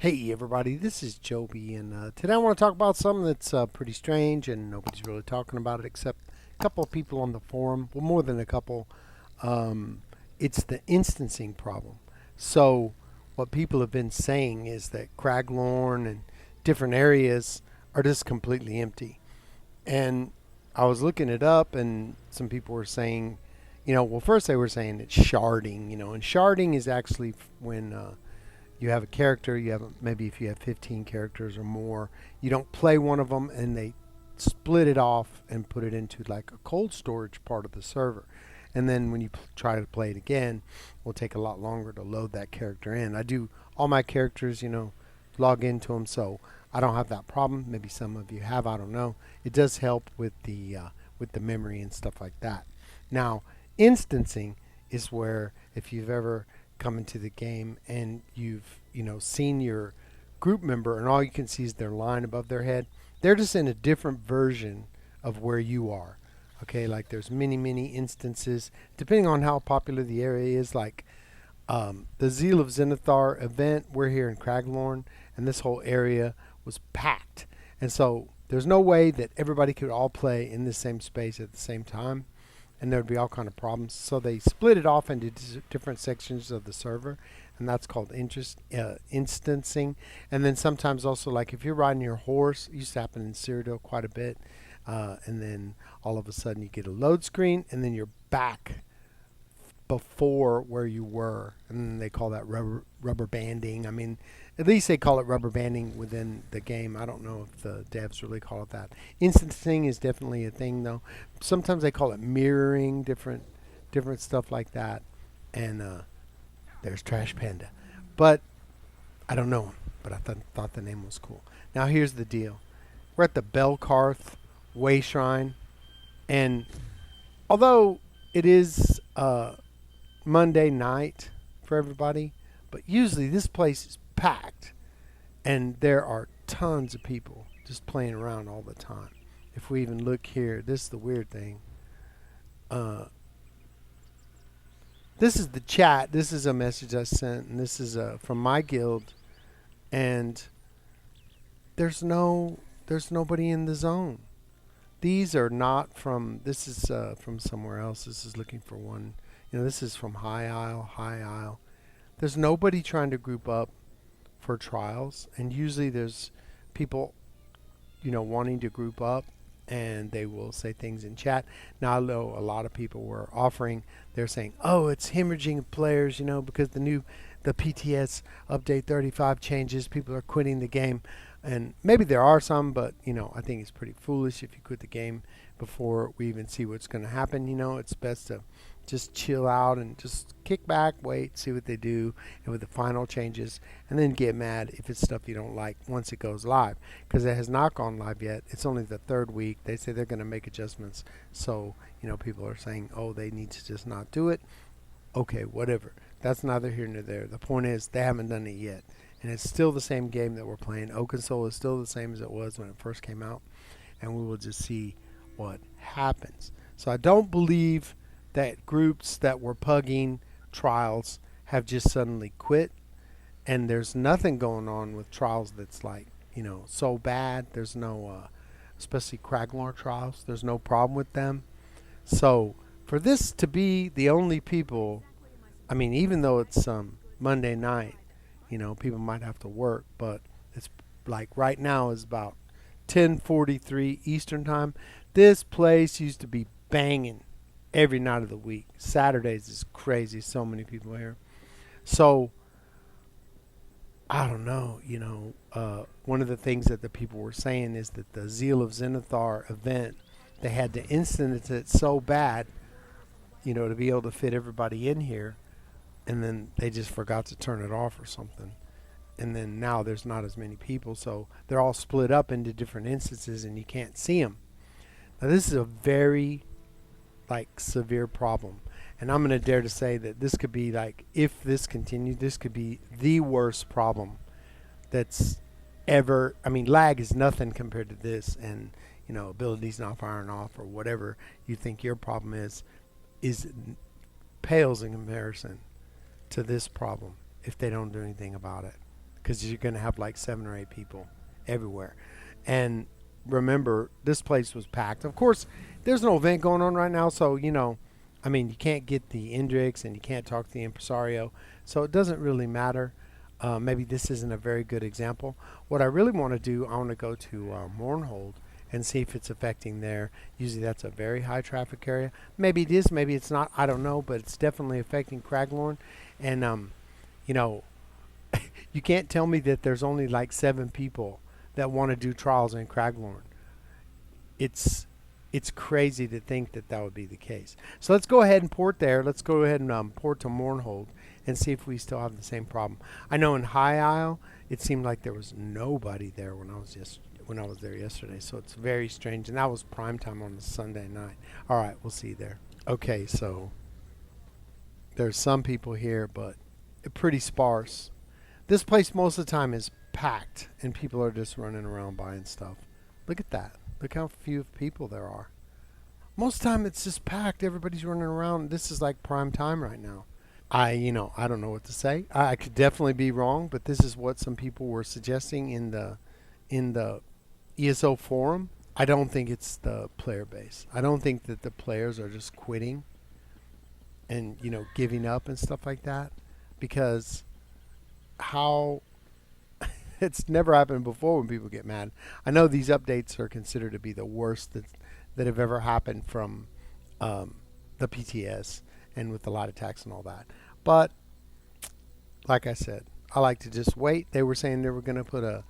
Hey everybody, this is Joby, and today I want to talk about something that's pretty strange, and nobody's really talking about it except a couple of people on the forum. Well, more than a couple. Um, it's the instancing problem. So, what people have been saying is that Craglorn and different areas are just completely empty. And I was looking it up, and some people were saying, well, first they were saying it's sharding, and sharding is actually when you have a character, you have maybe if you have 15 characters or more, you don't play one of them and they split it off and put it into like a cold storage part of the server. And then when you try to play it again, it will take a lot longer to load that character in. I do all my characters, log into them, so I don't have that problem. Maybe some of you have, I don't know. It does help with the memory and stuff like that. Now, instancing is where if you've ever come into the game and you've seen your group member and all you can see is their line above their head, they're just in a different version of where you are. Okay, like there's many instances depending on how popular the area is. Like the Zeal of Zenithar event, we're here in Craglorn, and this whole area was packed, and so there's no way that everybody could all play in the same space at the same time, and there would be all kind of problems. So they split it off into different sections of the server, and that's called instancing. And then sometimes also, like if you're riding your horse, it used to happen in Cyrodiil quite a bit, and then all of a sudden you get a load screen, and then you're back before where you were, and they call that rubber banding. I mean, at least they call it rubber banding within the game. I don't know if the devs really call it that. Instancing is definitely a thing, though. Sometimes they call it mirroring, different stuff like that. And there's Trash Panda, but I don't know him. But I thought the name was cool. Now here's the deal: we're at the Belkarth Way Shrine, and although it is Monday night for everybody, but usually this place is packed and there are tons of people just playing around all the time. If we even look here, this is the weird thing. This is the chat. This is a message I sent, and this is from my guild, and there's nobody in the zone. These are not from. This is from somewhere else. This is looking for one. This is from High Isle. There's nobody trying to group up for trials, and usually there's people, wanting to group up, and they will say things in chat. Now I know a lot of people were offering. They're saying, "Oh, it's hemorrhaging of players," because the PTS update 35 changes. People are quitting the game, and maybe there are some, but I think it's pretty foolish if you quit the game before we even see what's going to happen. It's best to just chill out and just kick back, wait, see what they do, and with the final changes, and then get mad if it's stuff you don't like once it goes live, because it has not gone live yet. It's only the third week. They say they're going to make adjustments, so people are saying, oh, they need to just not do it. Okay, whatever. That's neither here nor there. The point is they haven't done it yet, and it's still the same game that we're playing. Oaken Soul is still the same as it was when it first came out, and we will just see what happens. So I don't believe that groups that were pugging trials have just suddenly quit, and there's nothing going on with trials that's like so bad. There's no especially Craglorn trials, there's no problem with them. So for this to be the only people, I mean, even though it's Monday night, people might have to work, but it's like right now is about 10:43 Eastern time. This place used to be banging every night of the week. Saturdays is crazy. So many people here. So I don't know. One of the things that the people were saying is that the Zeal of Zenithar event, they had to instance it so bad, to be able to fit everybody in here, and then they just forgot to turn it off or something. And then now there's not as many people, so they're all split up into different instances, and you can't see them. Now this is a very severe problem, and I'm going to dare to say that this could be if this continued, this could be the worst problem that's ever. I mean, lag is nothing compared to this, and abilities not firing off or whatever you think your problem is pales in comparison to this problem if they don't do anything about it. because you're going to have like 7 or 8 people everywhere. And remember, this place was packed. Of course, there's no event going on right now, so, you know, I mean, you can't get the Indrix and you can't talk to the impresario, so it doesn't really matter. Maybe this isn't a very good example. What I really want to do, I want to go to Mournhold and see if it's affecting there. Usually that's a very high traffic area. Maybe it is, maybe it's not, I don't know, but it's definitely affecting Craglorn. And, you know, you can't tell me that there's only like 7 people that want to do trials in Craglorn. It's crazy to think that that would be the case. So let's go ahead and port there. Let's go ahead and port to Mournhold and see if we still have the same problem. I know in High Isle, it seemed like there was nobody there when I was there yesterday. So it's very strange, and that was prime time on a Sunday night. All right, we'll see you there. Okay, so there's some people here, but pretty sparse. This place most of the time is packed, and people are just running around buying stuff. Look at that. Look how few people there are. Most of the time it's just packed. Everybody's running around. This is like prime time right now. I don't know what to say. I could definitely be wrong, but this is what some people were suggesting in the ESO forum. I don't think it's the player base. I don't think that the players are just quitting and, you know, giving up and stuff like that, because how it's never happened before when people get mad. I know these updates are considered to be the worst that have ever happened from the PTS, and with the light attacks and all that. But like I said, I like to just wait. They were saying they were going to put a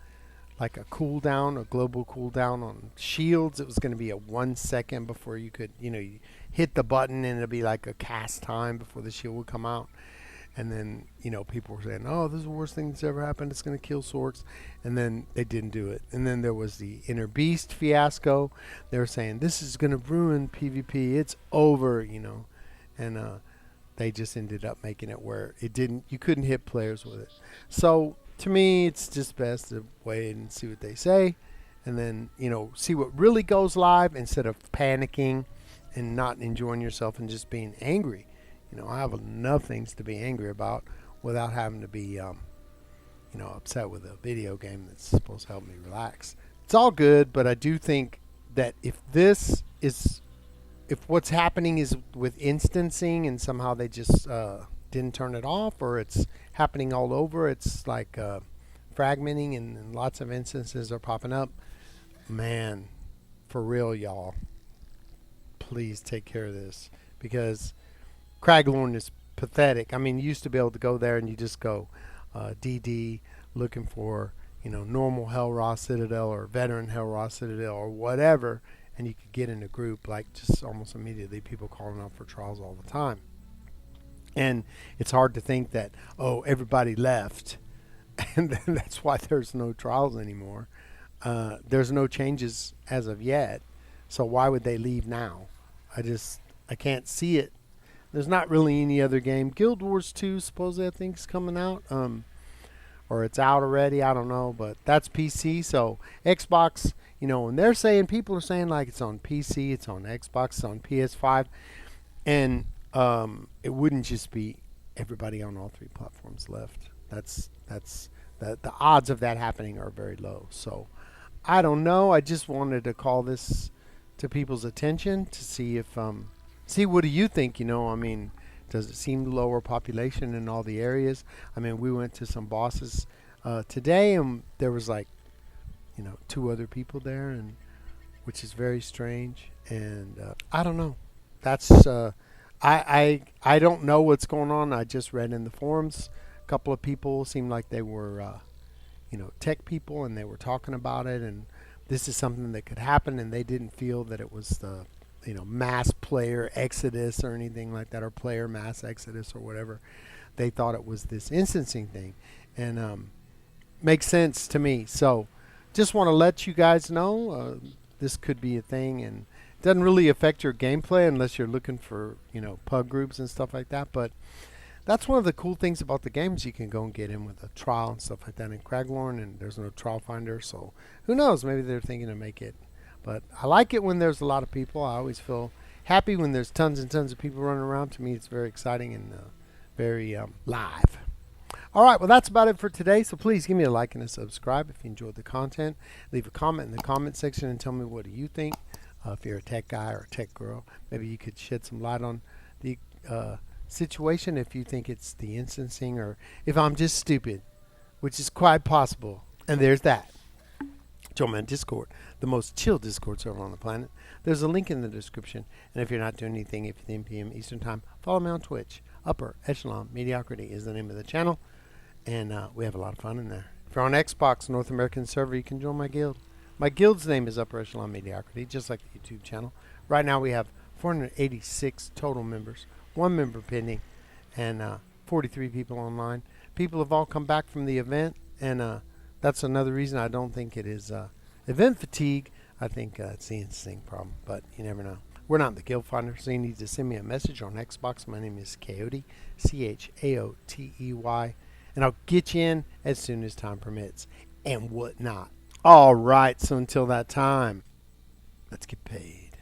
cooldown, a global cooldown on shields. It was going to be a 1 second before you could, you hit the button, and it'd be like a cast time before the shield would come out. And then, people were saying, oh, this is the worst thing that's ever happened. It's going to kill Sorks. And then they didn't do it. And then there was the Inner Beast fiasco. They were saying, this is going to ruin PvP. It's over, And they just ended up making it where you couldn't hit players with it. So to me, it's just best to wait and see what they say. And then, see what really goes live instead of panicking and not enjoying yourself and just being angry. I have enough things to be angry about without having to be, upset with a video game that's supposed to help me relax. It's all good, but I do think that if what's happening is with instancing and somehow they just didn't turn it off, or it's happening all over, it's like fragmenting and lots of instances are popping up, man, for real, y'all, please take care of this, because Craglorn is pathetic. I mean, you used to be able to go there and you just go DD looking for, normal Hellraw Citadel or veteran Hellraw Citadel or whatever, and you could get in a group like just almost immediately, people calling out for trials all the time. And it's hard to think that, oh, everybody left and then that's why there's no trials anymore. There's no changes as of yet, so why would they leave now? I can't see it. There's not really any other game. Guild Wars 2, supposedly I think is coming out. Or it's out already. I don't know. But that's PC. So Xbox, and they're saying, people are saying like it's on PC, it's on Xbox, it's on PS5. And it wouldn't just be everybody on all 3 platforms left. The odds of that happening are very low. So I don't know. I just wanted to call this to people's attention to see if... See, what do you think? Does it seem lower population in all the areas? We went to some bosses today, and there was 2 other people there, and which is very strange. And I don't know. That's I don't know what's going on. I just read in the forums. A couple of people seemed like they were tech people, and they were talking about it, and this is something that could happen, and they didn't feel that it was the mass player exodus or anything like that, or player mass exodus or whatever. They thought it was this instancing thing, and makes sense to me. So just want to let you guys know this could be a thing, and it doesn't really affect your gameplay unless you're looking for PUG groups and stuff like that. But that's one of the cool things about the games. You can go and get in with a trial and stuff like that in Craglorn, and there's no trial finder, so who knows, maybe they're thinking to make it. But I like it when there's a lot of people. I always feel happy when there's tons and tons of people running around. To me, it's very exciting and very live. All right, well, that's about it for today. So please give me a like and a subscribe if you enjoyed the content. Leave a comment in the comment section and tell me what do you think. If you're a tech guy or a tech girl, maybe you could shed some light on the situation if you think it's the instancing or if I'm just stupid, which is quite possible. And there's that. Join my Discord, the most chill Discord server on the planet. There's a link in the description. And if you're not doing anything at 10 p.m. Eastern Time, follow me on Twitch. Upper Echelon Mediocrity is the name of the channel. And we have a lot of fun in there. If you're on Xbox North American server, you can join my guild. My guild's name is Upper Echelon Mediocrity, just like the YouTube channel. Right now we have 486 total members, 1 member pending, and 43 people online. People have all come back from the event, and that's another reason I don't think it is event fatigue. I think it's the instinct problem, but you never know. We're not the Guild Finder, so you need to send me a message on Xbox. My name is Chaotey, Chaotey, and I'll get you in as soon as time permits and whatnot. All right, so until that time, let's get paid.